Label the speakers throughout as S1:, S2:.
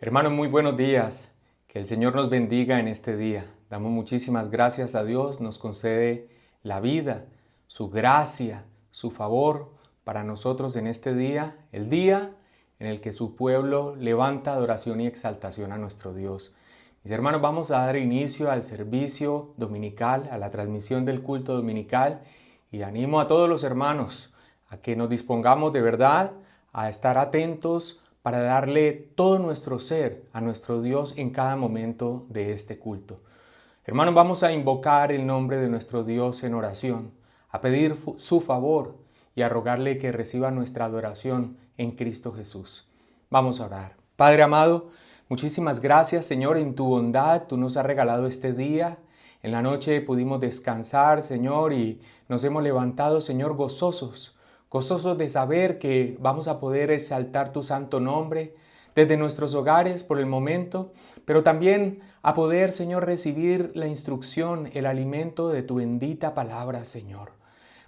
S1: Hermanos, muy buenos días. Que el Señor nos bendiga en este día. Damos muchísimas gracias a Dios. Nos concede la vida, su gracia, su favor para nosotros en este día. El día en el que su pueblo levanta adoración y exaltación a nuestro Dios. Mis hermanos, vamos a dar inicio al servicio dominical, a la transmisión del culto dominical. Y animo a todos los hermanos a que nos dispongamos de verdad a estar atentos para darle todo nuestro ser a nuestro Dios en cada momento de este culto. Hermanos, vamos a invocar el nombre de nuestro Dios en oración, a pedir su favor y a rogarle que reciba nuestra adoración en Cristo Jesús. Vamos a orar. Padre amado, muchísimas gracias, Señor, en tu bondad. Tú nos has regalado este día. En la noche pudimos descansar, Señor, y nos hemos levantado, Señor, gozosos de saber que vamos a poder exaltar tu santo nombre desde nuestros hogares por el momento, pero también a poder, Señor, recibir la instrucción, el alimento de tu bendita palabra, Señor.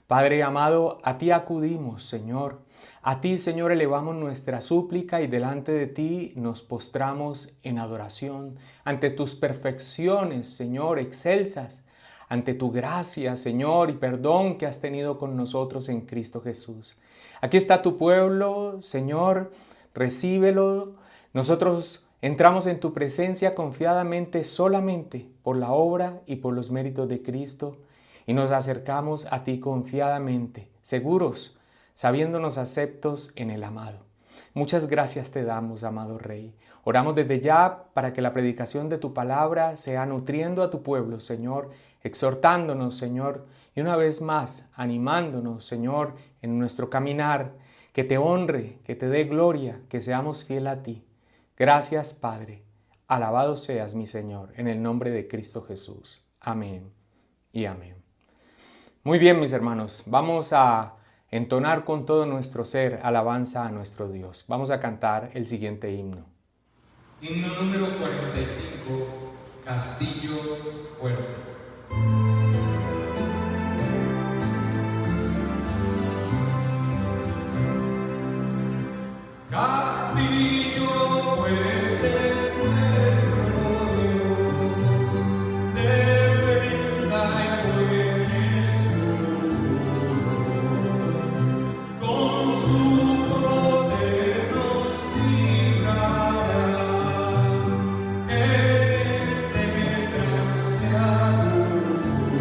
S1: Padre amado, a ti acudimos, Señor. A ti, Señor, elevamos nuestra súplica y delante de ti nos postramos en adoración ante tus perfecciones, Señor, excelsas, ante tu gracia, Señor, y perdón que has tenido con nosotros en Cristo Jesús. Aquí está tu pueblo, Señor, recíbelo. Nosotros entramos en tu presencia confiadamente solamente por la obra y por los méritos de Cristo y nos acercamos a ti confiadamente, seguros, sabiéndonos aceptos en el amado. Muchas gracias te damos, amado Rey. Oramos desde ya para que la predicación de tu palabra sea nutriendo a tu pueblo, Señor, exhortándonos, Señor, y una vez más animándonos, Señor, en nuestro caminar, que te honre, que te dé gloria, que seamos fiel a ti. Gracias, Padre. Alabado seas, mi Señor, en el nombre de Cristo Jesús. Amén y amén. Muy bien, mis hermanos, vamos a entonar con todo nuestro ser alabanza a nuestro Dios. Vamos a cantar el siguiente himno.
S2: Himno número 45, Castillo Fuerte. Castillo fuerte es nuestro Dios, defensa y poder es puro. Con su poder nos librará en este trance agudo.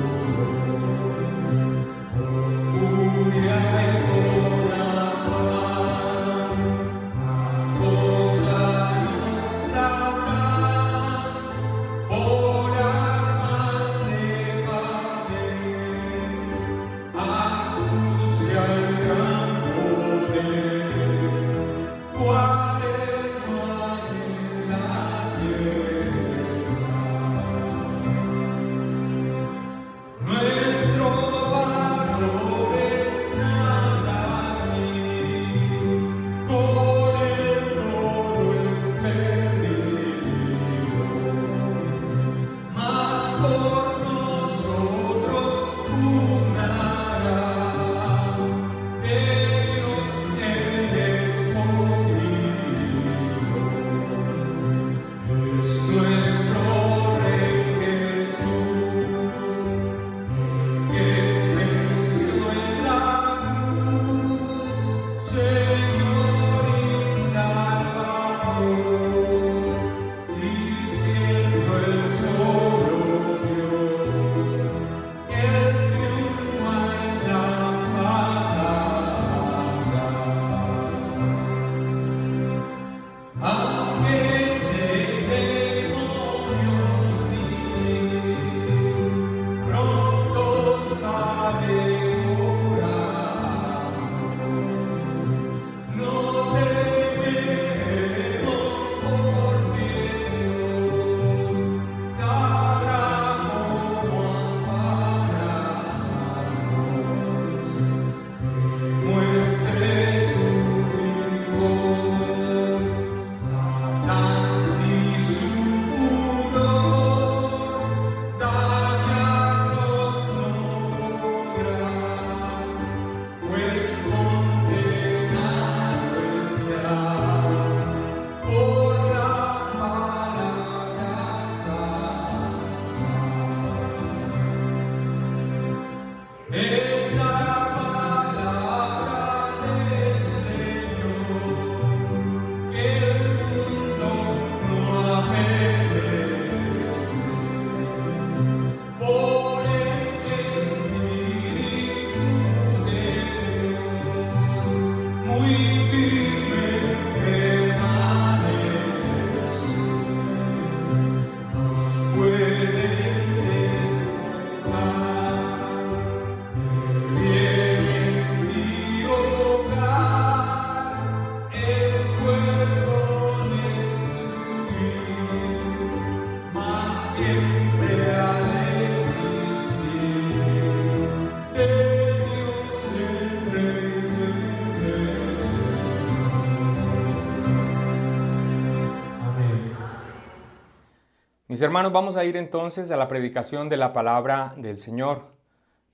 S1: Mis hermanos, vamos a ir entonces a la predicación de la palabra del Señor.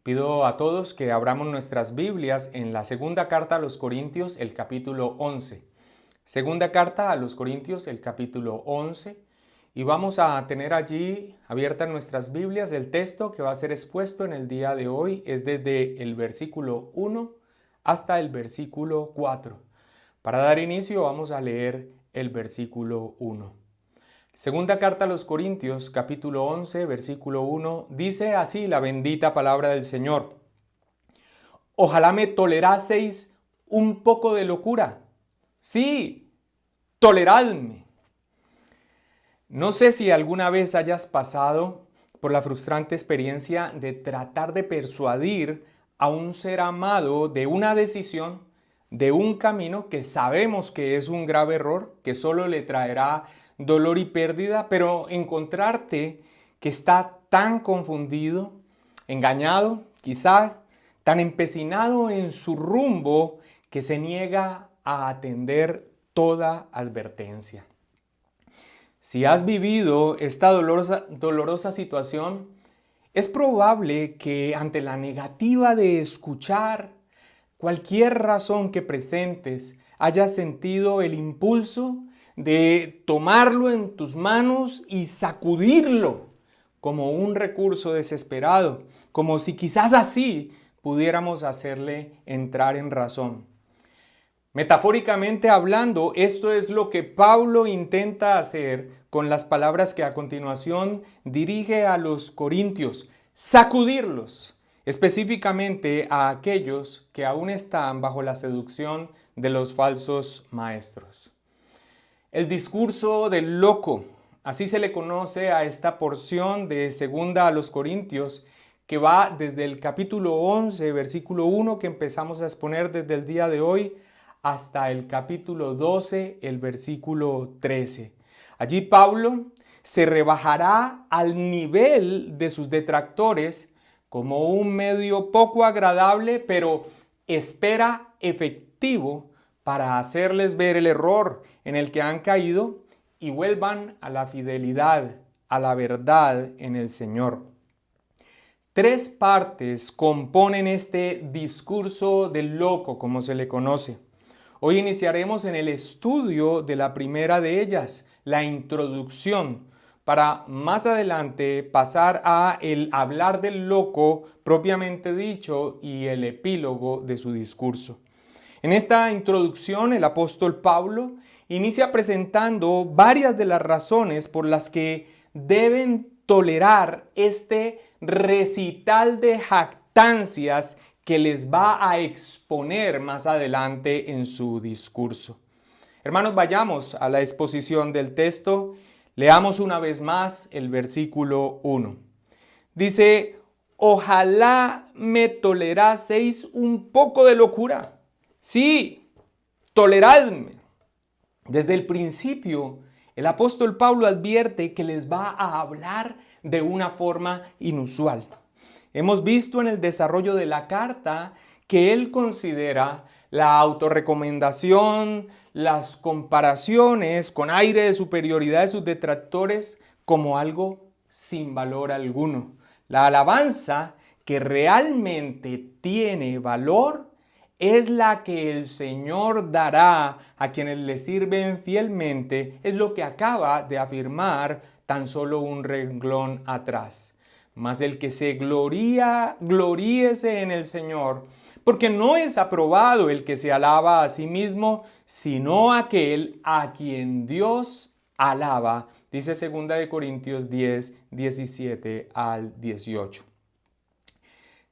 S1: Pido a todos que abramos nuestras Biblias en la segunda carta a los Corintios, el capítulo 11. Segunda carta a los Corintios, el capítulo 11. Y vamos a tener allí abiertas nuestras Biblias. El texto que va a ser expuesto en el día de hoy es desde el versículo 1 hasta el versículo 4. Para dar inicio vamos a leer el versículo 1. Segunda carta a los Corintios, capítulo 11, versículo 1, dice así la bendita palabra del Señor. Ojalá me toleraseis un poco de locura. Sí, toleradme. No sé si alguna vez hayas pasado por la frustrante experiencia de tratar de persuadir a un ser amado de una decisión, de un camino que sabemos que es un grave error, que solo le traerá dolor y pérdida, pero encontrarte que está tan confundido, engañado, quizás tan empecinado en su rumbo que se niega a atender toda advertencia. Si has vivido esta dolorosa situación, es probable que ante la negativa de escuchar cualquier razón que presentes, hayas sentido el impulso de tomarlo en tus manos y sacudirlo como un recurso desesperado, como si quizás así pudiéramos hacerle entrar en razón. Metafóricamente hablando, esto es lo que Pablo intenta hacer con las palabras que a continuación dirige a los corintios, sacudirlos, específicamente a aquellos que aún están bajo la seducción de los falsos maestros. El discurso del loco, así se le conoce a esta porción de segunda a los Corintios, que va desde el capítulo 11, versículo 1, que empezamos a exponer desde el día de hoy, hasta el capítulo 12, el versículo 13. Allí Pablo se rebajará al nivel de sus detractores como un medio poco agradable, pero espera efectivo para hacerles ver el error en el que han caído y vuelvan a la fidelidad, a la verdad en el Señor. Tres partes componen este discurso del loco, como se le conoce. Hoy iniciaremos en el estudio de la primera de ellas, la introducción, para más adelante pasar a el hablar del loco propiamente dicho y el epílogo de su discurso. En esta introducción, el apóstol Pablo inicia presentando varias de las razones por las que deben tolerar este recital de jactancias que les va a exponer más adelante en su discurso. Hermanos, vayamos a la exposición del texto. Leamos una vez más el versículo 1. Dice, ojalá me toleraseis un poco de locura. Sí, toleradme. Desde el principio, el apóstol Pablo advierte que les va a hablar de una forma inusual. Hemos visto en el desarrollo de la carta que él considera la autorrecomendación, las comparaciones con aire de superioridad de sus detractores como algo sin valor alguno. La alabanza que realmente tiene valor es la que el Señor dará a quienes le sirven fielmente, es lo que acaba de afirmar tan solo un renglón atrás. Mas el que se gloríese en el Señor, porque no es aprobado el que se alaba a sí mismo, sino aquel a quien Dios alaba, dice 2 Corintios 10, 17 al 18.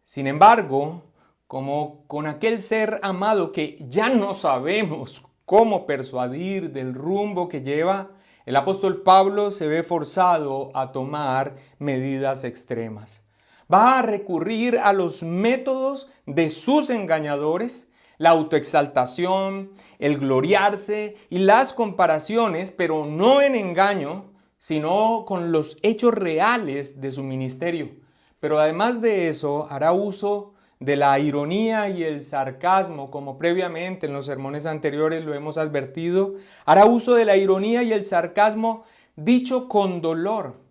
S1: Sin embargo, como con aquel ser amado que ya no sabemos cómo persuadir del rumbo que lleva, el apóstol Pablo se ve forzado a tomar medidas extremas. Va a recurrir a los métodos de sus engañadores, la autoexaltación, el gloriarse y las comparaciones, pero no en engaño, sino con los hechos reales de su ministerio. Pero además de eso, hará uso de la ironía y el sarcasmo, como previamente en los sermones anteriores lo hemos advertido. Hará uso de la ironía y el sarcasmo dicho con dolor,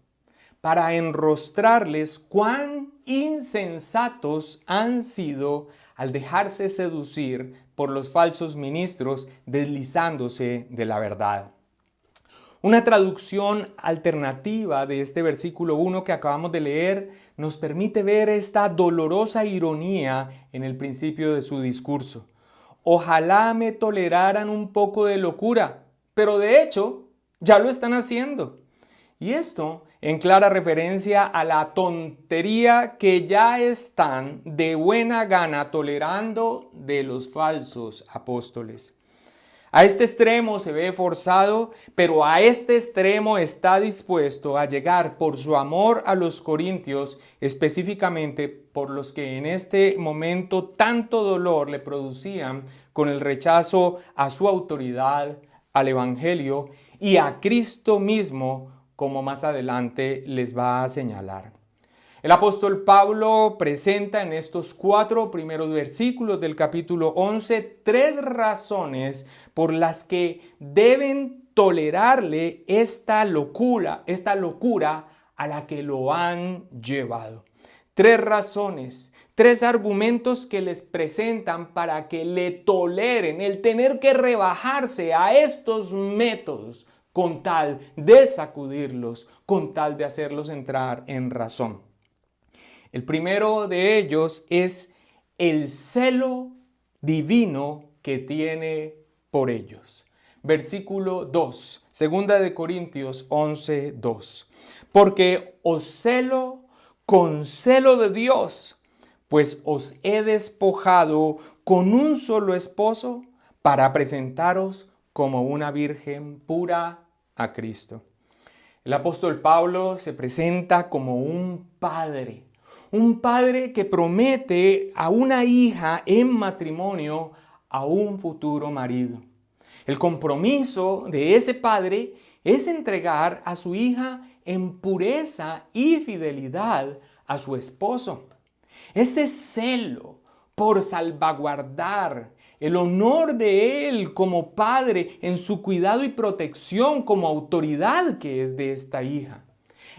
S1: para enrostrarles cuán insensatos han sido al dejarse seducir por los falsos ministros, deslizándose de la verdad. Una traducción alternativa de este versículo 1 que acabamos de leer nos permite ver esta dolorosa ironía en el principio de su discurso. Ojalá me toleraran un poco de locura, pero de hecho ya lo están haciendo. Y esto en clara referencia a la tontería que ya están de buena gana tolerando de los falsos apóstoles. A este extremo se ve forzado, pero a este extremo está dispuesto a llegar por su amor a los corintios, específicamente por los que en este momento tanto dolor le producían con el rechazo a su autoridad, al Evangelio y a Cristo mismo, como más adelante les va a señalar. El apóstol Pablo presenta en estos 4 primeros versículos del capítulo 11 3 razones por las que deben tolerarle esta locura a la que lo han llevado. 3 razones, 3 argumentos que les presentan para que le toleren el tener que rebajarse a estos métodos con tal de sacudirlos, con tal de hacerlos entrar en razón. El primero de ellos es el celo divino que tiene por ellos. Versículo 2, 2 Corintios 11, 2. Porque os celo con celo de Dios, pues os he despojado con un solo esposo para presentaros como una virgen pura a Cristo. El apóstol Pablo se presenta como un padre que promete a una hija en matrimonio a un futuro marido. El compromiso de ese padre es entregar a su hija en pureza y fidelidad a su esposo. Ese celo por salvaguardar el honor de él como padre en su cuidado y protección como autoridad que es de esta hija.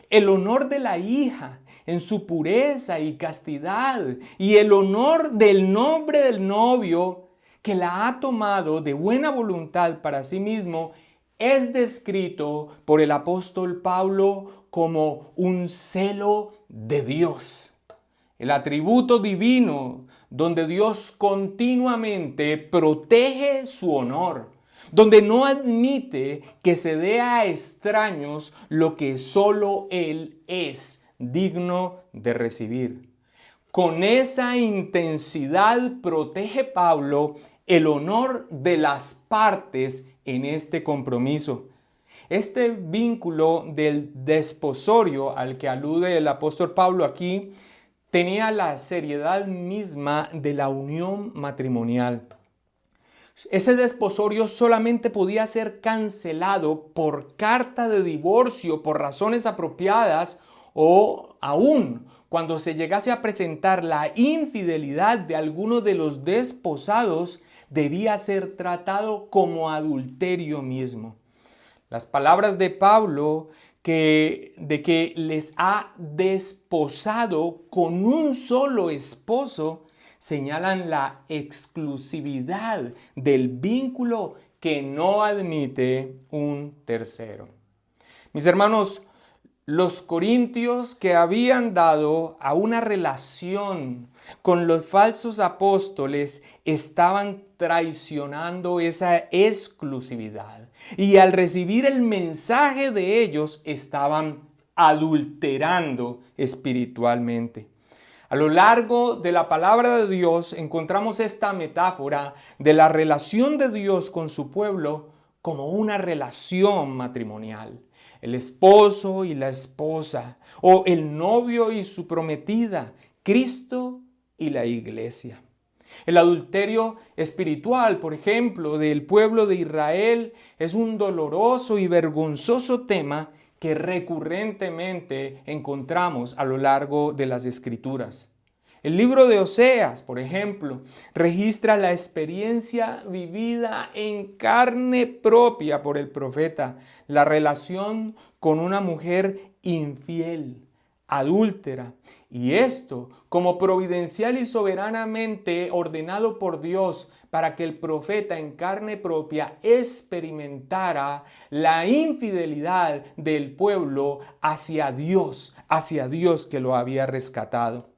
S1: El honor de la hija en su pureza y castidad y el honor del nombre del novio que la ha tomado de buena voluntad para sí mismo es descrito por el apóstol Pablo como un celo de Dios. El atributo divino donde Dios continuamente protege su honor, donde no admite que se dé a extraños lo que solo Él es digno de recibir. Con esa intensidad protege Pablo el honor de las partes en este compromiso. Este vínculo del desposorio al que alude el apóstol Pablo aquí tenía la seriedad misma de la unión matrimonial. Ese desposorio solamente podía ser cancelado por carta de divorcio por razones apropiadas o aún cuando se llegase a presentar la infidelidad de alguno de los desposados, debía ser tratado como adulterio mismo. Las palabras de Pablo de que les ha desposado con un solo esposo señalan la exclusividad del vínculo que no admite un tercero. Mis hermanos, los corintios, que habían dado a una relación con los falsos apóstoles, estaban traicionando esa exclusividad. Y al recibir el mensaje de ellos, estaban adulterando espiritualmente. A lo largo de la palabra de Dios encontramos esta metáfora de la relación de Dios con su pueblo como una relación matrimonial. El esposo y la esposa, o el novio y su prometida, Cristo y la iglesia. El adulterio espiritual, por ejemplo, del pueblo de Israel es un doloroso y vergonzoso tema que recurrentemente encontramos a lo largo de las Escrituras. El libro de Oseas, por ejemplo, registra la experiencia vivida en carne propia por el profeta, la relación con una mujer infiel, adúltera, y esto como providencial y soberanamente ordenado por Dios para que el profeta en carne propia experimentara la infidelidad del pueblo hacia Dios que lo había rescatado.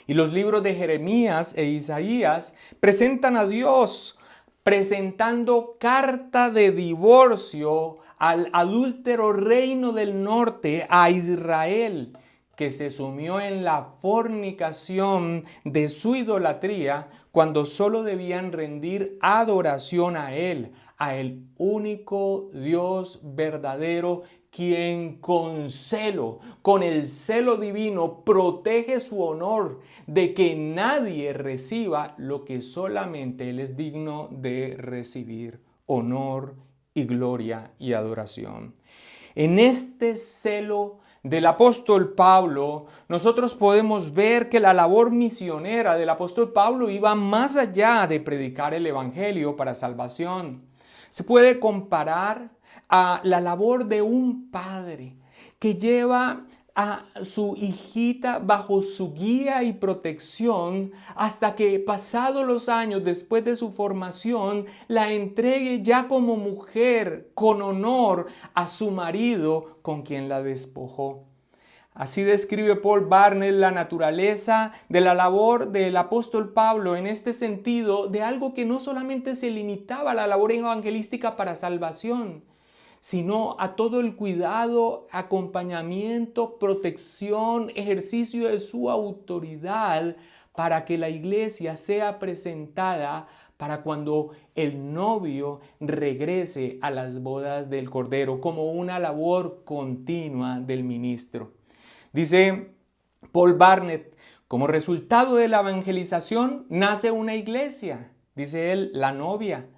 S1: Y los libros de Jeremías e Isaías presentan a Dios presentando carta de divorcio al adúltero reino del norte, a Israel, que se sumió en la fornicación de su idolatría cuando solo debían rendir adoración a Él, a el único Dios verdadero, quien con el celo divino, protege su honor de que nadie reciba lo que solamente Él es digno de recibir: honor y gloria y adoración. En este celo del apóstol Pablo, nosotros podemos ver que la labor misionera del apóstol Pablo iba más allá de predicar el evangelio para salvación. Se puede comparar a la labor de un padre que lleva a su hijita bajo su guía y protección hasta que, pasados los años después de su formación, la entregue ya como mujer con honor a su marido con quien la despojó. Así describe Paul Barnett la naturaleza de la labor del apóstol Pablo en este sentido, de algo que no solamente se limitaba a la labor evangelística para salvación, sino a todo el cuidado, acompañamiento, protección, ejercicio de su autoridad para que la iglesia sea presentada para cuando el novio regrese a las bodas del Cordero, como una labor continua del ministro. Dice Paul Barnett, como resultado de la evangelización nace una iglesia, dice él, la novia,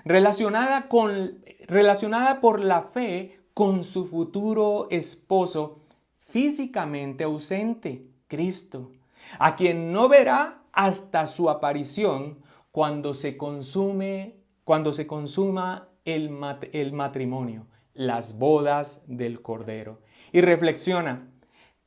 S1: relacionada por la fe con su futuro esposo físicamente ausente, Cristo, a quien no verá hasta su aparición cuando se consuma el matrimonio, las bodas del Cordero. Y reflexiona: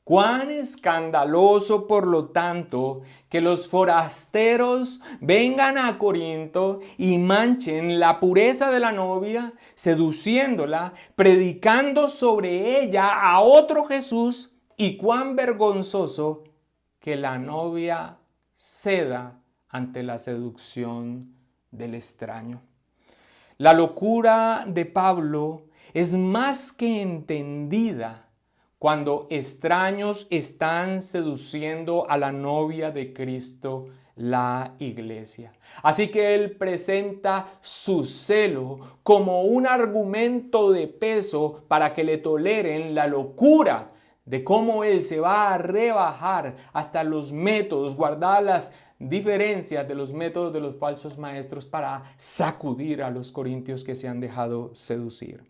S1: cuán escandaloso, por lo tanto, que los forasteros vengan a Corinto y manchen la pureza de la novia, seduciéndola, predicando sobre ella a otro Jesús, y cuán vergonzoso que la novia ceda ante la seducción del extraño. La locura de Pablo es más que entendida cuando extraños están seduciendo a la novia de Cristo, la iglesia. Así que él presenta su celo como un argumento de peso para que le toleren la locura de cómo él se va a rebajar hasta los métodos, guardar las diferencias de los métodos de los falsos maestros para sacudir a los corintios que se han dejado seducir.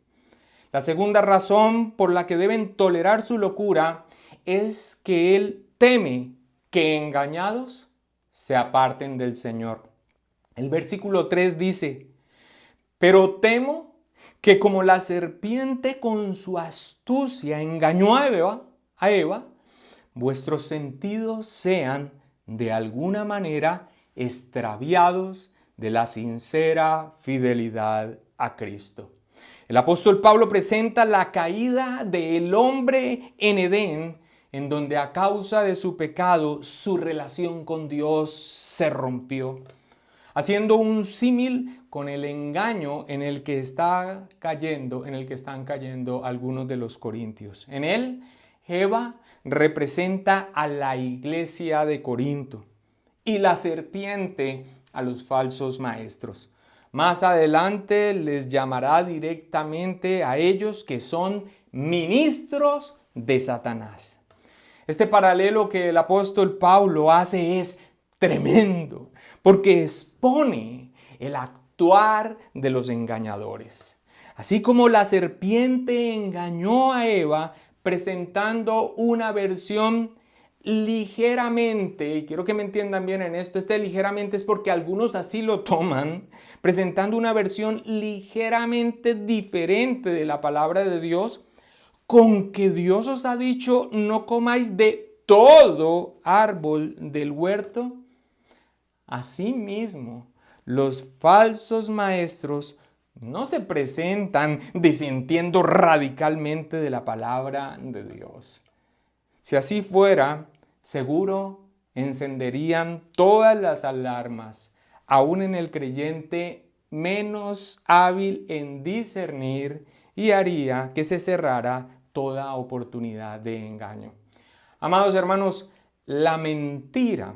S1: La segunda razón por la que deben tolerar su locura es que él teme que, engañados, se aparten del Señor. El versículo 3 dice: pero temo que, como la serpiente con su astucia engañó a Eva, vuestros sentidos sean de alguna manera extraviados de la sincera fidelidad a Cristo. El apóstol Pablo presenta la caída del hombre en Edén, en donde a causa de su pecado su relación con Dios se rompió, haciendo un símil con el engaño en el que están cayendo algunos de los corintios. En él, Eva representa a la iglesia de Corinto y la serpiente a los falsos maestros. Más adelante les llamará directamente a ellos que son ministros de Satanás. Este paralelo que el apóstol Pablo hace es tremendo, porque expone el actuar de los engañadores. Así como la serpiente engañó a Eva presentando una versión ligeramente, y quiero que me entiendan bien en esto, ligeramente es porque algunos así lo toman, presentando una versión ligeramente diferente de la palabra de Dios, con que Dios os ha dicho no comáis de todo árbol del huerto. Asimismo, los falsos maestros no se presentan disintiendo radicalmente de la palabra de Dios. Si así fuera, seguro encenderían todas las alarmas, aún en el creyente menos hábil en discernir, y haría que se cerrara toda oportunidad de engaño. Amados hermanos, la mentira,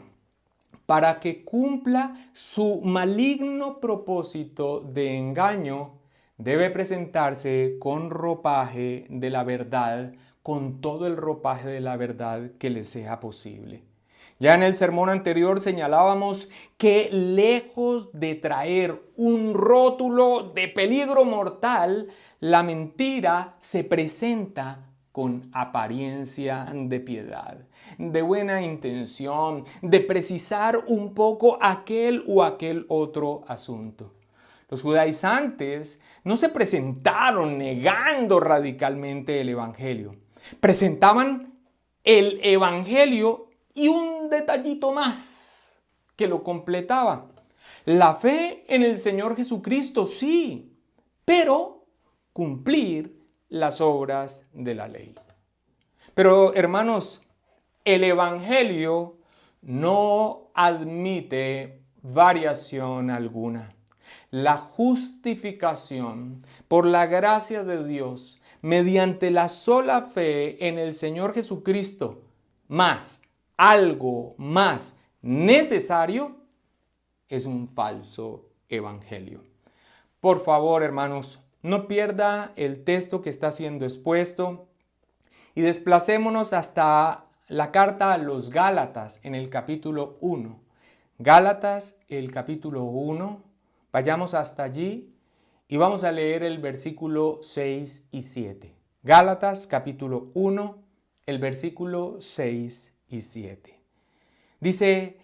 S1: para que cumpla su maligno propósito de engaño, debe presentarse con ropaje de la verdad, con todo el ropaje de la verdad que le sea posible. Ya en el sermón anterior señalábamos que lejos de traer un rótulo de peligro mortal, la mentira se presenta con apariencia de piedad, de buena intención, de precisar un poco aquel o aquel otro asunto. Los judaizantes no se presentaron negando radicalmente el Evangelio. Presentaban el Evangelio y un detallito más que lo completaba. La fe en el Señor Jesucristo, sí, pero cumplir las obras de la ley. Pero hermanos, el Evangelio no admite variación alguna. La justificación por la gracia de Dios mediante la sola fe en el Señor Jesucristo, más algo más necesario, es un falso evangelio. Por favor, hermanos, no pierda el texto que está siendo expuesto y desplacémonos hasta la carta a los Gálatas en el capítulo 1. Gálatas, el capítulo 1, vayamos hasta allí y vamos a leer el versículo 6 y 7. Gálatas, capítulo 1, el versículo 6 y 7. Dice,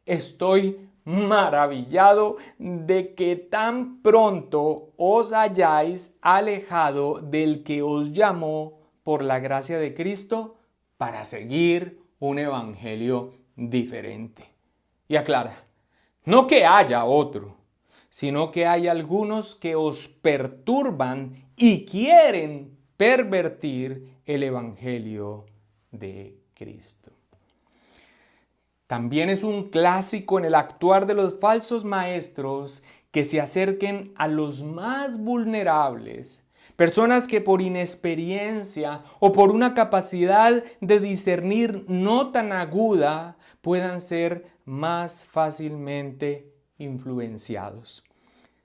S1: estoy maravillado de que tan pronto os hayáis alejado del que os llamó por la gracia de Cristo para seguir un evangelio diferente. Y aclara, no que haya otro, sino que hay algunos que os perturban y quieren pervertir el evangelio de Cristo. También es un clásico en el actuar de los falsos maestros que se acerquen a los más vulnerables, personas que por inexperiencia o por una capacidad de discernir no tan aguda puedan ser más fácilmente influenciados.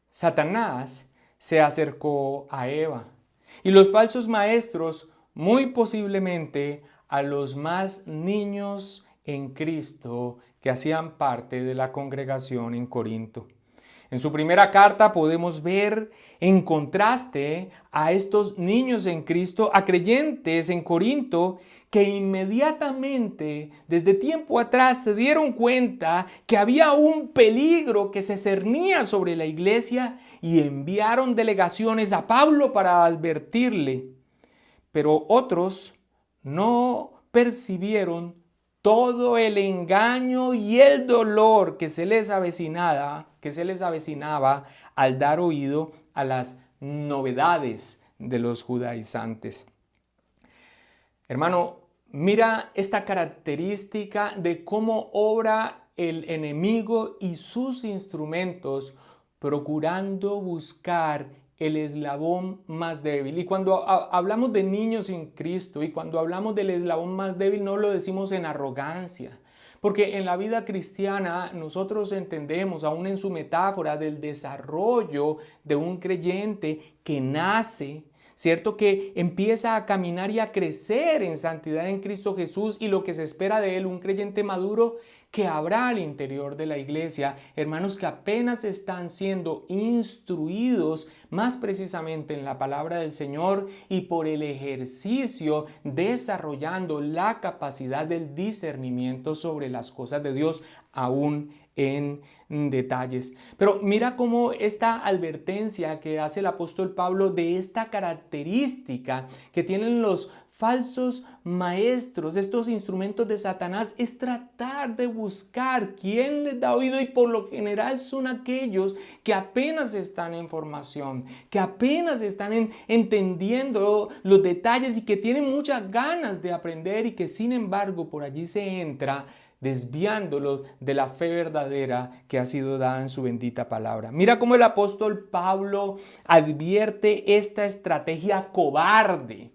S1: Satanás se acercó a Eva y los falsos maestros muy posiblemente a los más niños en Cristo que hacían parte de la congregación en Corinto. En su primera carta podemos ver en contraste a estos niños en Cristo, a creyentes en Corinto, que inmediatamente, desde tiempo atrás, se dieron cuenta que había un peligro que se cernía sobre la iglesia y enviaron delegaciones a Pablo para advertirle. Pero otros no percibieron todo el engaño y el dolor que se les avecinaba al dar oído a las novedades de los judaizantes. Hermano, mira esta característica de cómo obra el enemigo y sus instrumentos procurando buscar el eslabón más débil. Y cuando hablamos de niños en Cristo y cuando hablamos del eslabón más débil, no lo decimos en arrogancia. Porque en la vida cristiana nosotros entendemos, aún en su metáfora, del desarrollo de un creyente que nace, ¿cierto? Que empieza a caminar y a crecer en santidad en Cristo Jesús, y lo que se espera de él, un creyente maduro que habrá al interior de la iglesia, hermanos que apenas están siendo instruidos más precisamente en la palabra del Señor y por el ejercicio desarrollando la capacidad del discernimiento sobre las cosas de Dios, aún en detalles. Pero mira cómo esta advertencia que hace el apóstol Pablo de esta característica que tienen los falsos maestros, estos instrumentos de Satanás, es tratar de buscar quién les da oído, y por lo general son aquellos que apenas están en formación, que apenas están entendiendo los detalles y que tienen muchas ganas de aprender, y que sin embargo por allí se entra desviándolos de la fe verdadera que ha sido dada en su bendita palabra. Mira cómo el apóstol Pablo advierte esta estrategia cobarde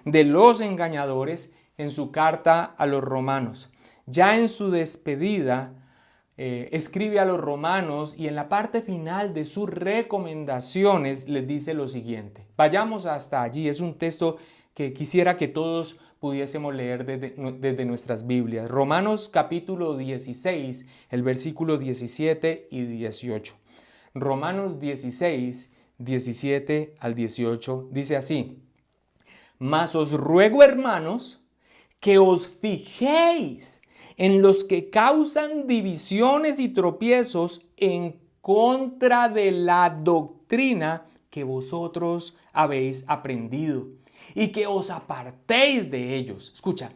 S1: de los engañadores en su carta a los romanos. Ya en su despedida escribe a los romanos, y en la parte final de sus recomendaciones les dice lo siguiente. Vayamos hasta allí, es un texto que quisiera que todos pudiésemos leer desde nuestras Biblias. Romanos capítulo 16, el versículo 17 y 18. Romanos 16, 17 al 18 dice así: Mas os ruego, hermanos, que os fijéis en los que causan divisiones y tropiezos en contra de la doctrina que vosotros habéis aprendido, y que os apartéis de ellos. Escucha,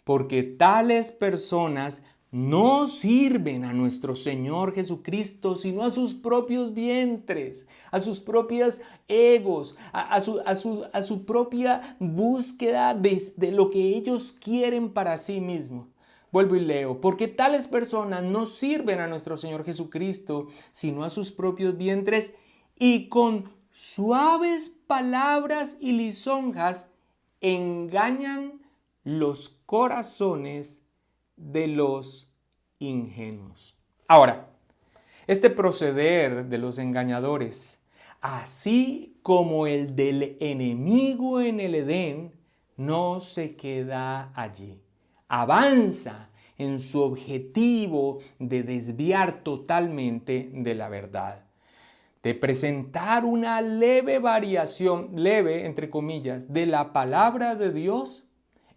S1: porque tales personas no sirven a nuestro Señor Jesucristo, sino a sus propios vientres, a sus propios egos, a su propia búsqueda de lo que ellos quieren para sí mismos. Vuelvo y leo: porque tales personas no sirven a nuestro Señor Jesucristo, sino a sus propios vientres, y con suaves palabras y lisonjas engañan los corazones de los ingenuos. Ahora, este proceder de los engañadores, así como el del enemigo en el Edén, no se queda allí. Avanza en su objetivo de desviar totalmente de la verdad, de presentar una leve variación, leve entre comillas, de la palabra de Dios.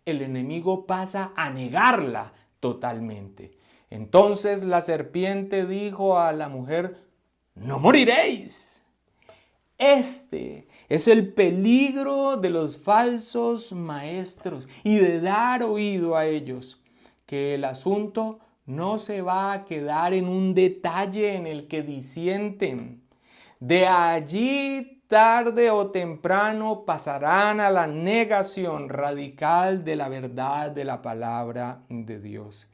S1: El enemigo pasa a negarla totalmente. Entonces la serpiente dijo a la mujer: no moriréis. Este es el peligro de los falsos maestros y de dar oído a ellos, que el asunto no se va a quedar en un detalle en el que disienten. De allí, tarde o temprano, pasarán a la negación radical de la verdad de la palabra de Dios.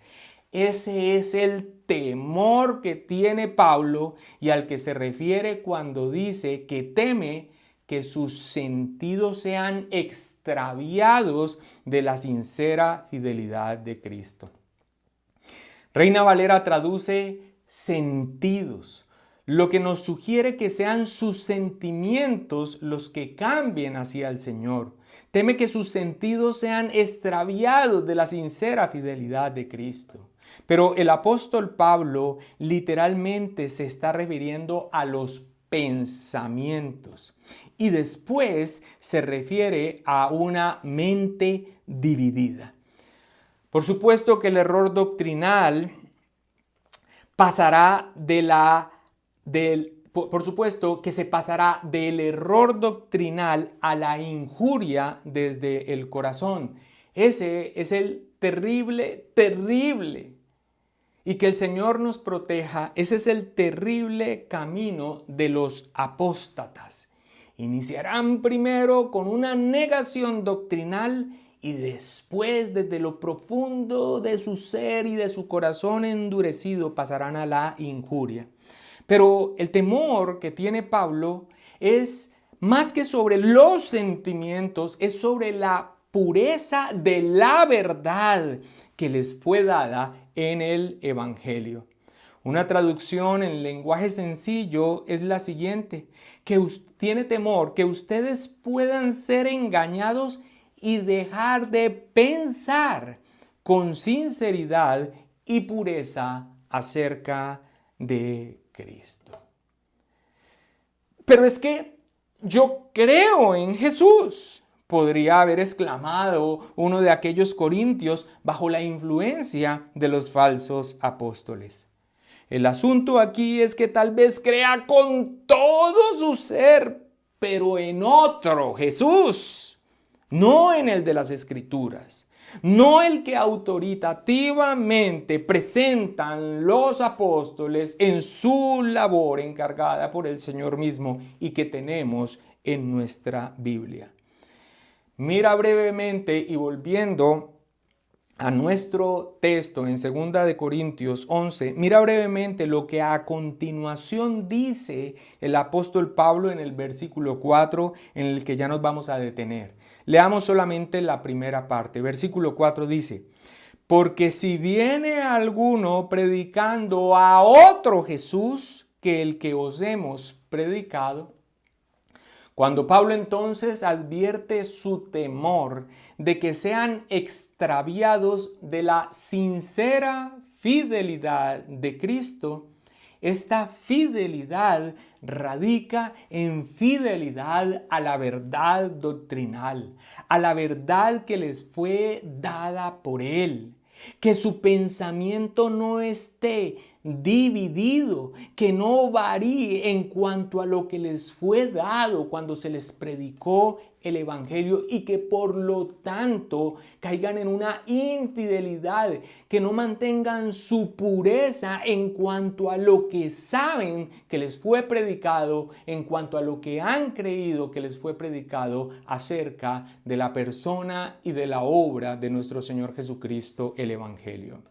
S1: Ese es el temor que tiene Pablo y al que se refiere cuando dice que teme que sus sentidos sean extraviados de la sincera fidelidad de Cristo. Reina Valera traduce sentidos, lo que nos sugiere que sean sus sentimientos los que cambien hacia el Señor. Teme que sus sentidos sean extraviados de la sincera fidelidad de Cristo. Pero el apóstol Pablo literalmente se está refiriendo a los pensamientos, y después se refiere a una mente dividida. Por supuesto que el error doctrinal pasará por supuesto que se pasará del error doctrinal a la injuria desde el corazón. Ese es el terrible y que el Señor nos proteja. Ese es el terrible camino de los apóstatas. Iniciarán primero con una negación doctrinal y después, desde lo profundo de su ser y de su corazón endurecido, pasarán a la injuria. Pero el temor que tiene Pablo es más que sobre los sentimientos, es sobre la pureza de la verdad que les fue dada en el Evangelio. Una traducción en lenguaje sencillo es la siguiente: que tiene temor que ustedes puedan ser engañados y dejar de pensar con sinceridad y pureza acerca de Cristo. Pero es que yo creo en Jesús, podría haber exclamado uno de aquellos corintios bajo la influencia de los falsos apóstoles. El asunto aquí es que tal vez crea con todo su ser, pero en otro Jesús, no en el de las Escrituras, no el que autoritativamente presentan los apóstoles en su labor encargada por el Señor mismo y que tenemos en nuestra Biblia. Mira brevemente, y volviendo a nuestro texto en 2 de Corintios 11, mira brevemente lo que a continuación dice el apóstol Pablo en el versículo 4, en el que ya nos vamos a detener. Leamos solamente la primera parte. Versículo 4 dice: porque si viene alguno predicando a otro Jesús que el que os hemos predicado. Cuando Pablo entonces advierte su temor de que sean extraviados de la sincera fidelidad de Cristo, esta fidelidad radica en fidelidad a la verdad doctrinal, a la verdad que les fue dada por Él. Que su pensamiento no esté dividido, que no varíe en cuanto a lo que les fue dado cuando se les predicó el Evangelio y que por lo tanto caigan en una infidelidad, que no mantengan su pureza en cuanto a lo que saben que les fue predicado, en cuanto a lo que han creído que les fue predicado acerca de la persona y de la obra de nuestro Señor Jesucristo, el Evangelio.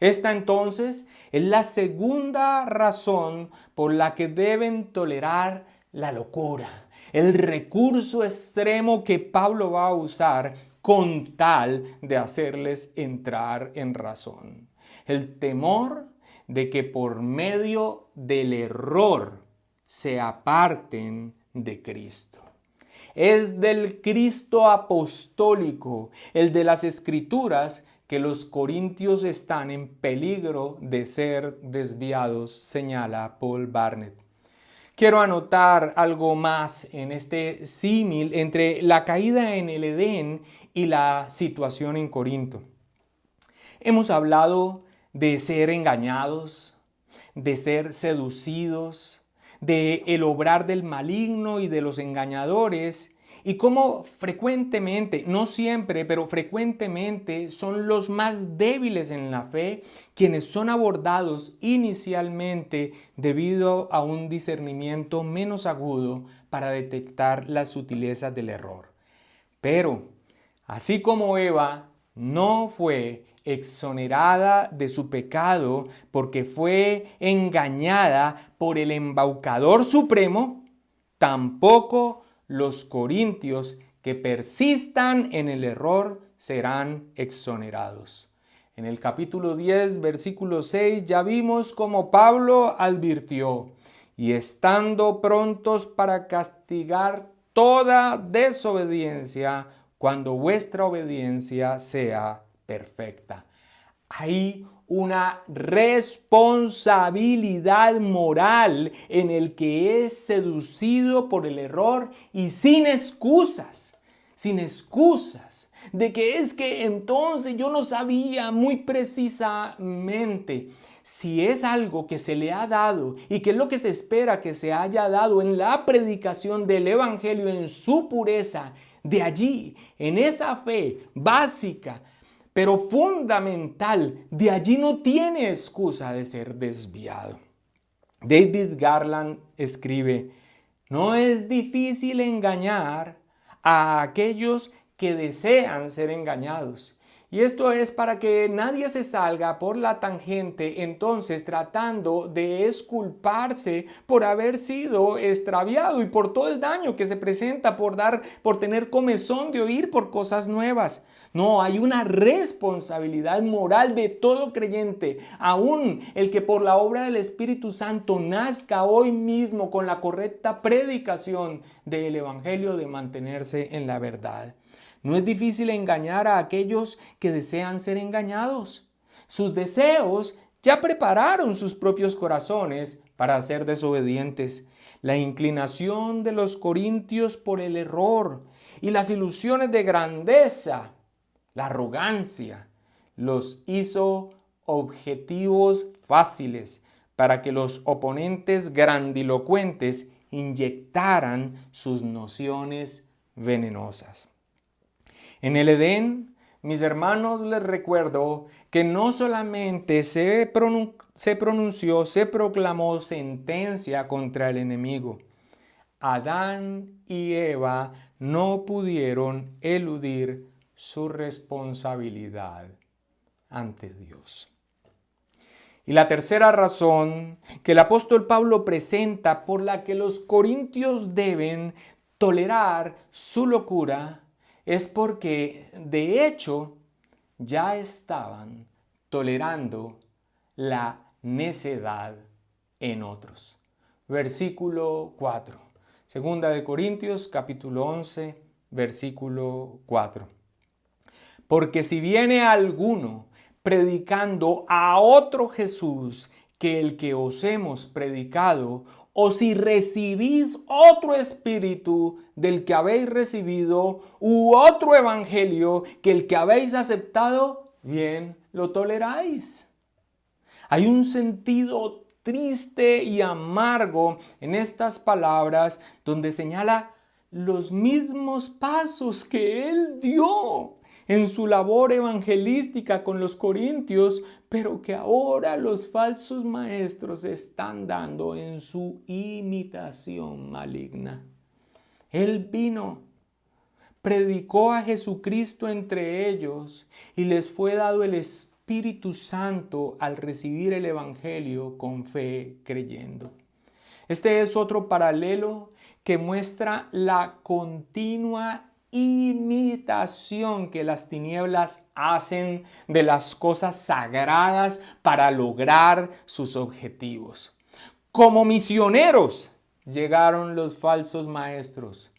S1: Esta entonces es la segunda razón por la que deben tolerar la locura, el recurso extremo que Pablo va a usar con tal de hacerles entrar en razón. El temor de que por medio del error se aparten de Cristo. Es del Cristo apostólico, el de las Escrituras, que los corintios están en peligro de ser desviados, señala Paul Barnett. Quiero anotar algo más en este símil entre la caída en el Edén y la situación en Corinto. Hemos hablado de ser engañados, de ser seducidos, de el obrar del maligno y de los engañadores, y cómo frecuentemente, no siempre, pero frecuentemente son los más débiles en la fe quienes son abordados inicialmente debido a un discernimiento menos agudo para detectar las sutilezas del error. Pero, así como Eva no fue exonerada de su pecado porque fue engañada por el embaucador supremo, tampoco los corintios que persistan en el error serán exonerados. En el capítulo 10, versículo 6, ya vimos cómo Pablo advirtió: y estando prontos para castigar toda desobediencia cuando vuestra obediencia sea perfecta. Hay una responsabilidad moral en el que es seducido por el error y sin excusas, de que es que entonces yo no sabía muy precisamente si es algo que se le ha dado y que es lo que se espera que se haya dado en la predicación del Evangelio en su pureza, de allí, en esa fe básica, pero fundamental. De allí no tiene excusa de ser desviado. David Garland escribe: no es difícil engañar a aquellos que desean ser engañados. Y esto es para que nadie se salga por la tangente, entonces tratando de exculparse por haber sido extraviado y por todo el daño que se presenta por tener comezón de oír por cosas nuevas. No, hay una responsabilidad moral de todo creyente, aún el que por la obra del Espíritu Santo nazca hoy mismo con la correcta predicación del Evangelio, de mantenerse en la verdad. No es difícil engañar a aquellos que desean ser engañados. Sus deseos ya prepararon sus propios corazones para ser desobedientes. La inclinación de los corintios por el error y las ilusiones de grandeza, la arrogancia, los hizo objetivos fáciles para que los oponentes grandilocuentes inyectaran sus nociones venenosas. En el Edén, mis hermanos, les recuerdo que no solamente se proclamó sentencia contra el enemigo. Adán y Eva no pudieron eludir su responsabilidad ante Dios. Y la tercera razón que el apóstol Pablo presenta por la que los corintios deben tolerar su locura es porque, de hecho, ya estaban tolerando la necedad en otros. Versículo 4. Segunda de Corintios, capítulo 11, versículo 4. Porque si viene alguno predicando a otro Jesús que el que os hemos predicado, o si recibís otro espíritu del que habéis recibido, u otro evangelio que el que habéis aceptado, bien lo toleráis. Hay un sentido triste y amargo en estas palabras donde señala los mismos pasos que él dio en su labor evangelística con los corintios, pero que ahora los falsos maestros están dando en su imitación maligna. Él vino, predicó a Jesucristo entre ellos y les fue dado el Espíritu Santo al recibir el evangelio con fe creyendo. Este es otro paralelo que muestra la continua imitación que las tinieblas hacen de las cosas sagradas para lograr sus objetivos. Como misioneros llegaron los falsos maestros,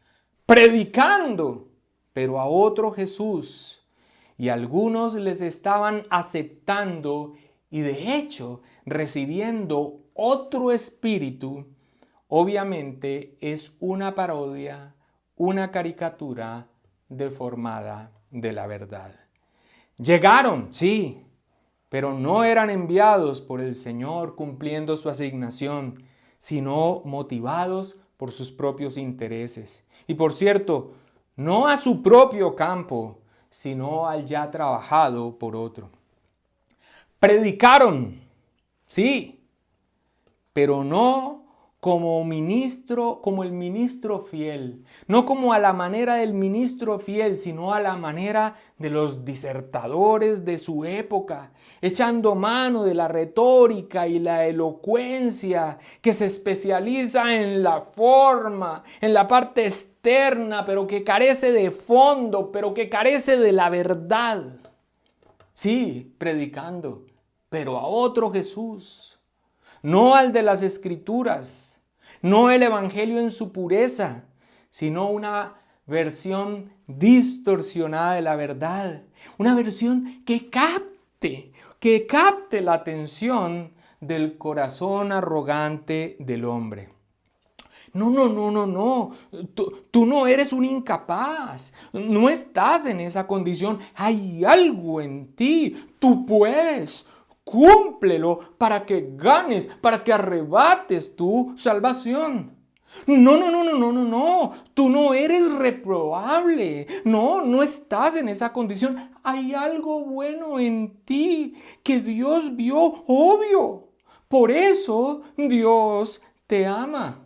S1: predicando, pero a otro Jesús, y algunos les estaban aceptando y de hecho recibiendo otro espíritu. Obviamente es una parodia, una caricatura deformada de la verdad. Llegaron, sí, pero no eran enviados por el Señor cumpliendo su asignación, sino motivados por sus propios intereses. Y por cierto, no a su propio campo, sino al ya trabajado por otro. Predicaron, sí, pero no como el ministro fiel, no como a la manera del ministro fiel, sino a la manera de los disertadores de su época, echando mano de la retórica y la elocuencia, que se especializa en la forma, en la parte externa, pero que carece de fondo, pero que carece de la verdad. Sí, predicando, pero a otro Jesús, no al de las Escrituras, no el Evangelio en su pureza, sino una versión distorsionada de la verdad, una versión que capte la atención del corazón arrogante del hombre. No. Tú no eres un incapaz. No estás en esa condición. Hay algo en ti. Tú puedes. Cúmplelo para que ganes, para que arrebates tu salvación. No, no, no, no, no, no, no. Tú no eres reprobable. No, no estás en esa condición. Hay algo bueno en ti que Dios vio, obvio. Por eso Dios te ama.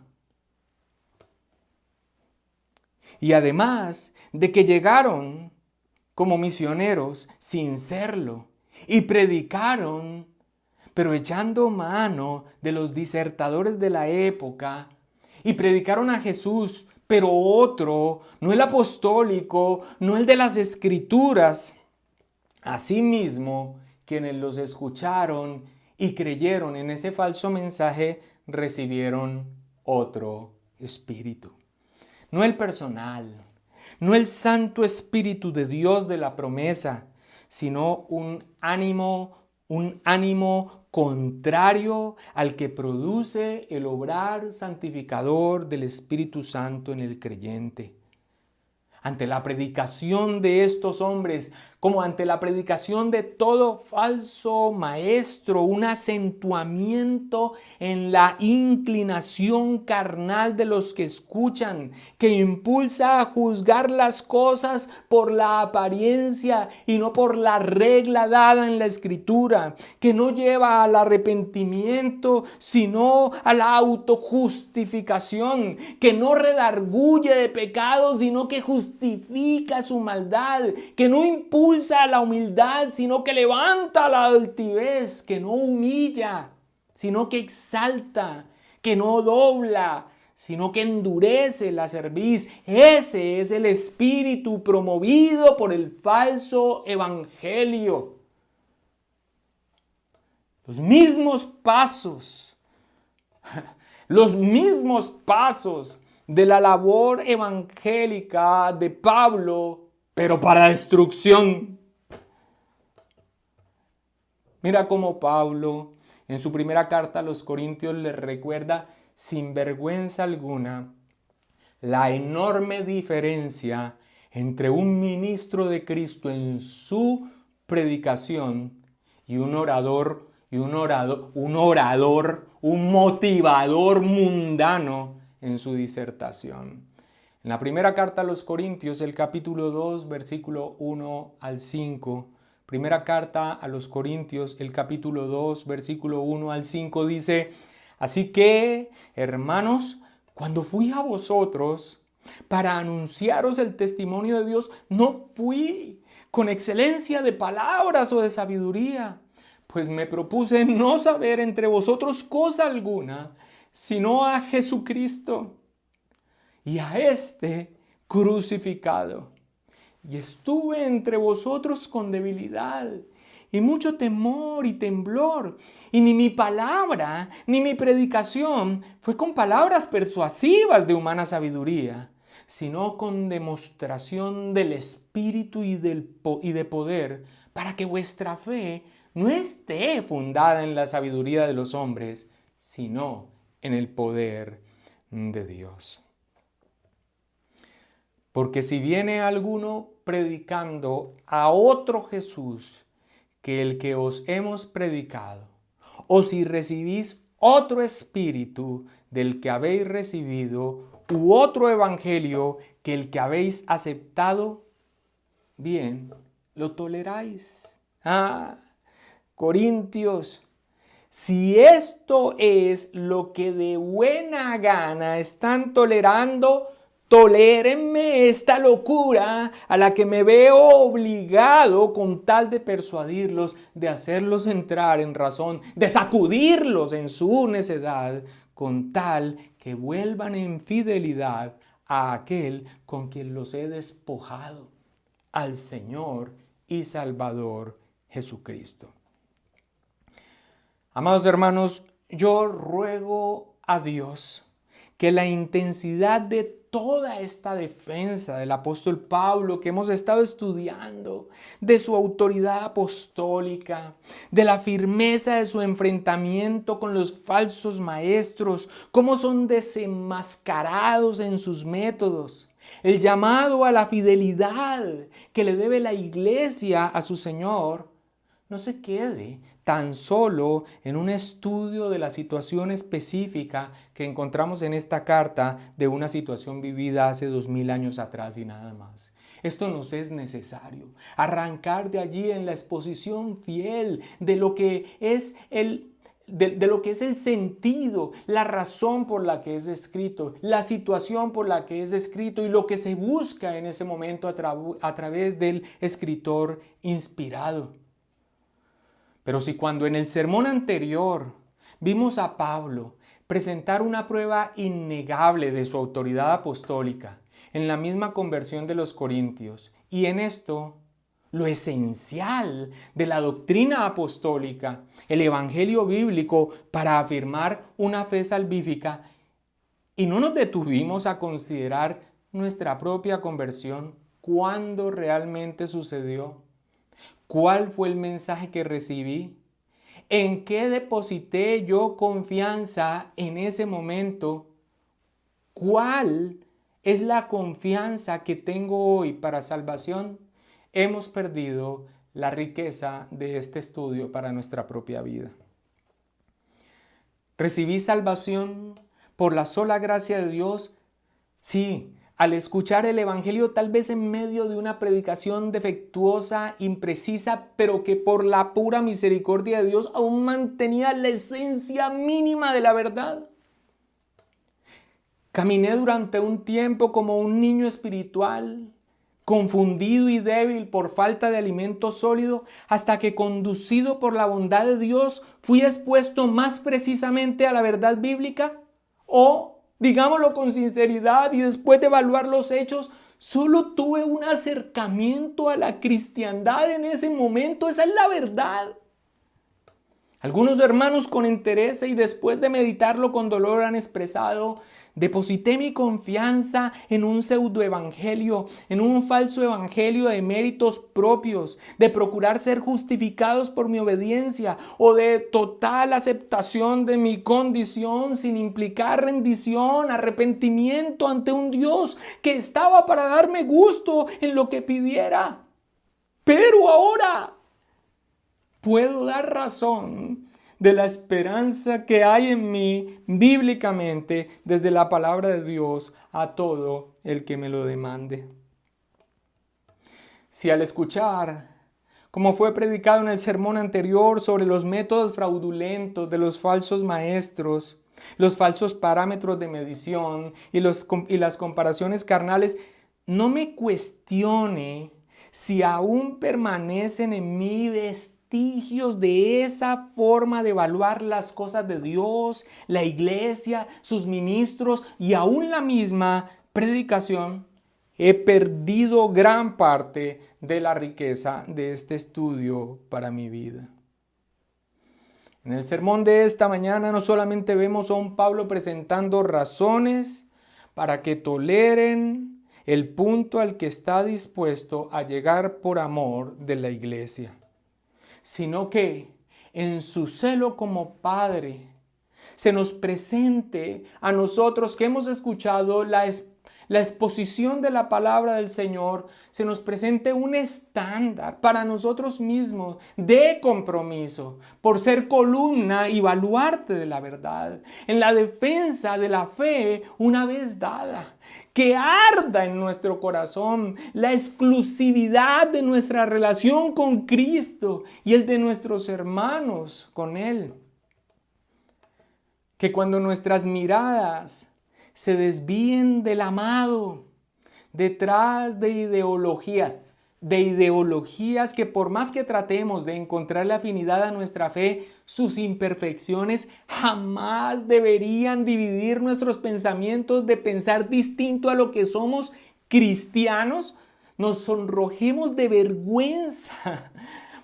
S1: Y además de que llegaron como misioneros sin serlo y predicaron, pero echando mano de los disertadores de la época, y predicaron a Jesús, pero otro, no el apostólico, no el de las escrituras. Asimismo, quienes los escucharon y creyeron en ese falso mensaje recibieron otro espíritu. No el personal, no el Santo Espíritu de Dios de la promesa, sino un ánimo contrario al que produce el obrar santificador del Espíritu Santo en el creyente. Ante la predicación de estos hombres, como ante la predicación de todo falso maestro, un acentuamiento en la inclinación carnal de los que escuchan, que impulsa a juzgar las cosas por la apariencia y no por la regla dada en la Escritura, que no lleva al arrepentimiento, sino a la autojustificación, que no redarguye de pecado, sino que justifica su maldad, que no impulsa a la humildad, sino que levanta la altivez, que no humilla, sino que exalta, que no dobla, sino que endurece la cerviz. Ese es el espíritu promovido por el falso evangelio. Los mismos pasos de la labor evangélica de Pablo, pero para destrucción. Mira cómo Pablo en su primera carta a los Corintios les recuerda sin vergüenza alguna la enorme diferencia entre un ministro de Cristo en su predicación y un motivador mundano en su disertación. En la primera carta a los Corintios, el capítulo 2, versículo 1 al 5, primera carta a los Corintios, el capítulo 2, versículo 1 al 5 dice: así que, hermanos, cuando fui a vosotros para anunciaros el testimonio de Dios, no fui con excelencia de palabras o de sabiduría, pues me propuse no saber entre vosotros cosa alguna, sino a Jesucristo y a este crucificado. Y estuve entre vosotros con debilidad y mucho temor y temblor. Y ni mi palabra ni mi predicación fue con palabras persuasivas de humana sabiduría, sino con demostración del Espíritu y de poder, para que vuestra fe no esté fundada en la sabiduría de los hombres, sino en el poder de Dios. Porque si viene alguno predicando a otro Jesús que el que os hemos predicado, o si recibís otro espíritu del que habéis recibido, u otro evangelio que el que habéis aceptado, bien, lo toleráis. Corintios, si esto es lo que de buena gana están tolerando, tolérenme esta locura a la que me veo obligado con tal de persuadirlos, de hacerlos entrar en razón, de sacudirlos en su necedad, con tal que vuelvan en fidelidad a aquel con quien los he despojado, al Señor y Salvador Jesucristo. Amados hermanos, yo ruego a Dios que la intensidad de toda esta defensa del apóstol Pablo que hemos estado estudiando, de su autoridad apostólica, de la firmeza de su enfrentamiento con los falsos maestros, cómo son desenmascarados en sus métodos, el llamado a la fidelidad que le debe la iglesia a su Señor, no se quede tan solo en un estudio de la situación específica que encontramos en esta carta de una situación vivida hace 2000 años atrás y nada más. Esto nos es necesario. Arrancar de allí en la exposición fiel de lo que es de lo que es el sentido, la razón por la que es escrito, la situación por la que es escrito y lo que se busca en ese momento a través del escritor inspirado. Pero si cuando en el sermón anterior vimos a Pablo presentar una prueba innegable de su autoridad apostólica en la misma conversión de los corintios, y en esto lo esencial de la doctrina apostólica, el evangelio bíblico para afirmar una fe salvífica, y no nos detuvimos a considerar nuestra propia conversión, cuándo realmente sucedió, cuál fue el mensaje que recibí, en qué deposité yo confianza en ese momento, cuál es la confianza que tengo hoy para salvación. Hemos perdido la riqueza de este estudio para nuestra propia vida. ¿Recibí salvación por la sola gracia de Dios? Sí, al escuchar el Evangelio tal vez en medio de una predicación defectuosa, imprecisa, pero que por la pura misericordia de Dios aún mantenía la esencia mínima de la verdad. Caminé durante un tiempo como un niño espiritual, confundido y débil por falta de alimento sólido, hasta que conducido por la bondad de Dios fui expuesto más precisamente a la verdad bíblica. O, digámoslo con sinceridad y después de evaluar los hechos, solo tuve un acercamiento a la cristiandad en ese momento. Esa es la verdad. Algunos hermanos con interés y después de meditarlo con dolor han expresado: deposité mi confianza en un pseudoevangelio, en un falso evangelio de méritos propios, de procurar ser justificados por mi obediencia o de total aceptación de mi condición sin implicar rendición, arrepentimiento ante un Dios que estaba para darme gusto en lo que pidiera. Pero ahora puedo dar razón de la esperanza que hay en mí bíblicamente desde la palabra de Dios a todo el que me lo demande. Si al escuchar, como fue predicado en el sermón anterior sobre los métodos fraudulentos de los falsos maestros, los falsos parámetros de medición y las comparaciones carnales, no me cuestione si aún permanecen en mí vestigios de esa forma de evaluar las cosas de Dios, la iglesia, sus ministros y aún la misma predicación. He perdido gran parte de la riqueza de este estudio para mi vida. En el sermón de esta mañana no solamente vemos a un Pablo presentando razones para que toleren el punto al que está dispuesto a llegar por amor de la iglesia, sino que en su celo como Padre se nos presente a nosotros que hemos escuchado la exposición de la palabra del Señor, se nos presente un estándar para nosotros mismos de compromiso por ser columna y baluarte de la verdad en la defensa de la fe una vez dada. Que arda en nuestro corazón la exclusividad de nuestra relación con Cristo y el de nuestros hermanos con Él. Que cuando nuestras miradas se desvíen del amado detrás de ideologías que por más que tratemos de encontrarle afinidad a nuestra fe, sus imperfecciones jamás deberían dividir nuestros pensamientos de pensar distinto a lo que somos cristianos. Nos sonrojemos de vergüenza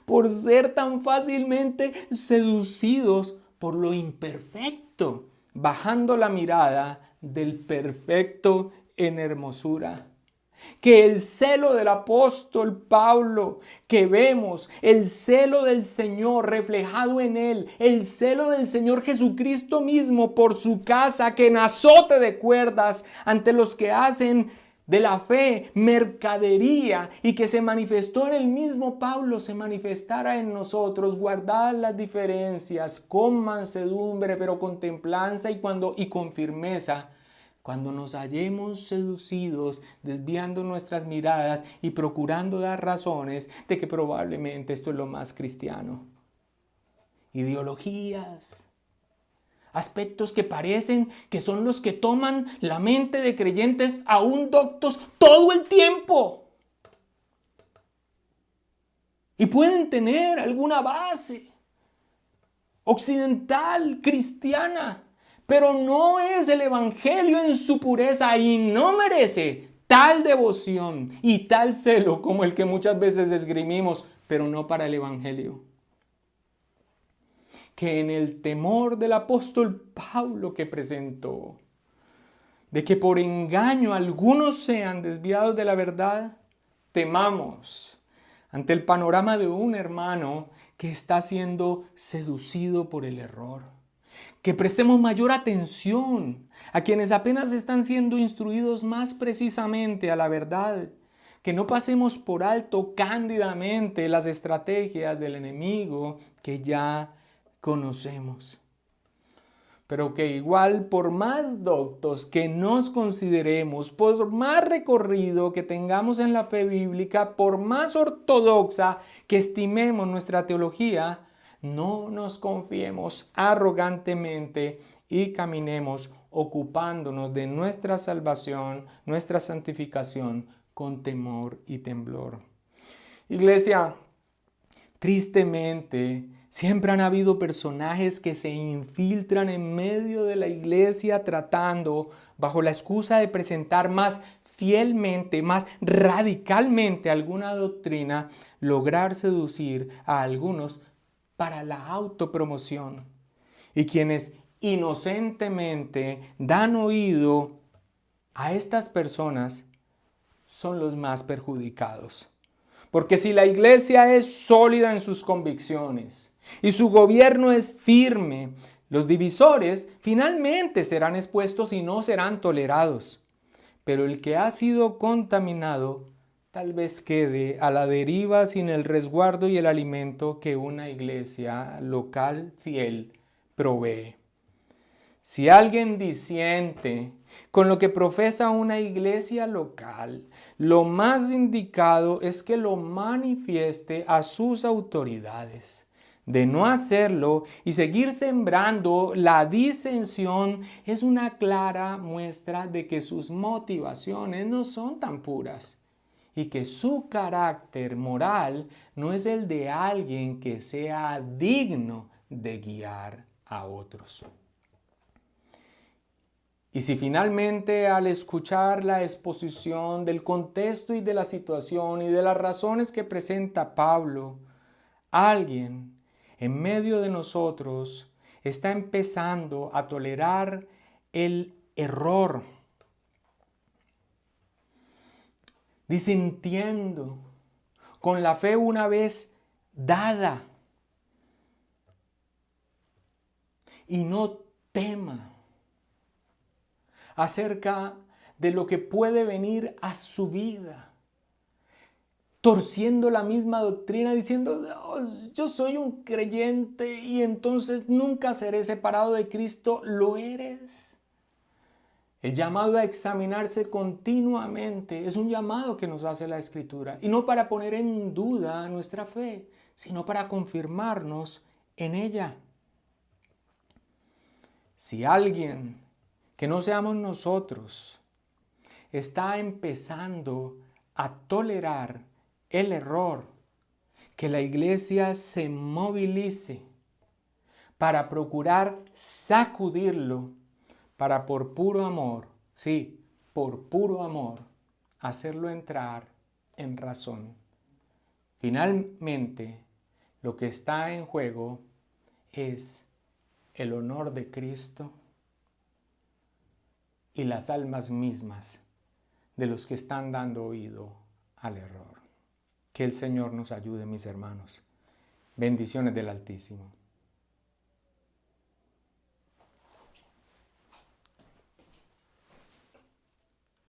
S1: por ser tan fácilmente seducidos por lo imperfecto, bajando la mirada del perfecto en hermosura. Que el celo del apóstol Pablo que vemos, el celo del Señor reflejado en él, el celo del Señor Jesucristo mismo por su casa, que en azote de cuerdas ante los que hacen de la fe, mercadería, y que se manifestó en el mismo Pablo, se manifestara en nosotros, guardadas las diferencias, con mansedumbre, pero con templanza y con firmeza, cuando nos hallemos seducidos, desviando nuestras miradas y procurando dar razones de que probablemente esto es lo más cristiano. Ideologías, aspectos que parecen que son los que toman la mente de creyentes aún doctos todo el tiempo. Y pueden tener alguna base occidental, cristiana, pero no es el evangelio en su pureza y no merece tal devoción y tal celo como el que muchas veces esgrimimos, pero no para el evangelio. Que en el temor del apóstol Pablo que presentó, de que por engaño algunos sean desviados de la verdad, temamos ante el panorama de un hermano que está siendo seducido por el error. Que prestemos mayor atención a quienes apenas están siendo instruidos más precisamente a la verdad. Que no pasemos por alto cándidamente las estrategias del enemigo que ya conocemos. Pero que igual, por más doctos que nos consideremos, por más recorrido que tengamos en la fe bíblica, por más ortodoxa que estimemos nuestra teología, no nos confiemos arrogantemente y caminemos ocupándonos de nuestra salvación, nuestra santificación con temor y temblor. Iglesia, tristemente, siempre han habido personajes que se infiltran en medio de la iglesia tratando, bajo la excusa de presentar más fielmente, más radicalmente alguna doctrina, lograr seducir a algunos para la autopromoción. Y quienes inocentemente dan oído a estas personas son los más perjudicados. Porque si la iglesia es sólida en sus convicciones y su gobierno es firme, los divisores finalmente serán expuestos y no serán tolerados. Pero el que ha sido contaminado tal vez quede a la deriva sin el resguardo y el alimento que una iglesia local fiel provee. Si alguien disiente con lo que profesa una iglesia local, lo más indicado es que lo manifieste a sus autoridades. De no hacerlo y seguir sembrando la disensión es una clara muestra de que sus motivaciones no son tan puras y que su carácter moral no es el de alguien que sea digno de guiar a otros. Y si finalmente al escuchar la exposición del contexto y de la situación y de las razones que presenta Pablo, alguien en medio de nosotros está empezando a tolerar el error, disintiendo con la fe una vez dada, y no tema acerca de lo que puede venir a su vida, torciendo la misma doctrina, diciendo, oh, yo soy un creyente y entonces nunca seré separado de Cristo. Lo eres. El llamado a examinarse continuamente es un llamado que nos hace la Escritura, y no para poner en duda nuestra fe, sino para confirmarnos en ella. Si alguien que no seamos nosotros está empezando a tolerar el error, que la iglesia se movilice para procurar sacudirlo, para por puro amor, sí, por puro amor, hacerlo entrar en razón. Finalmente, lo que está en juego es el honor de Cristo y las almas mismas de los que están dando oído al error. Que el Señor nos ayude, mis hermanos. Bendiciones del Altísimo.